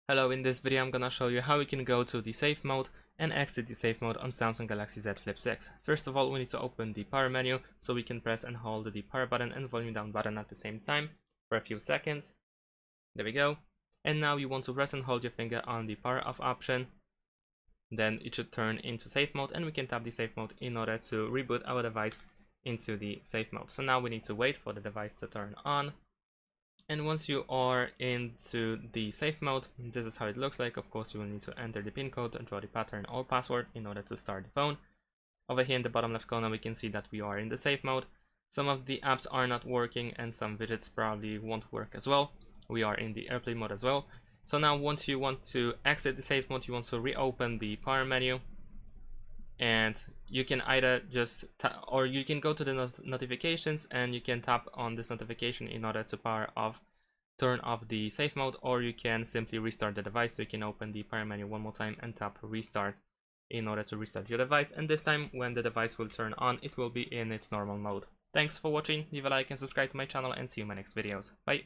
Hello, in this video I'm gonna show you how we can go to the safe mode and exit the safe mode on Samsung Galaxy Z Flip 6. First of all, we need to open the power menu so we can press and hold the power button and volume down button at the same time for a few seconds. There we go. And now you want to press and hold your finger on the power off option. Then it should turn into safe mode and we can tap the safe mode in order to reboot our device into the safe mode. So now we need to wait for the device to turn on. And once you are into the safe mode, this is how it looks like. Of course, you will need to enter the pin code, draw the pattern or password in order to start the phone. Over here in the bottom left corner, we can see that we are in the safe mode. Some of the apps are not working and some widgets probably won't work as well. We are in the airplane mode as well. So now once you want to exit the safe mode, you want to reopen the power menu. And you can either just or you can go to the notifications and you can tap on this notification in order to turn off the safe mode, or you can simply restart the device. So you can open the power menu one more time and tap restart in order to restart your device, and this time when the device will turn on, it will be in its normal mode. Thanks for watching, leave a like and subscribe to my channel, and see you in my next videos. Bye.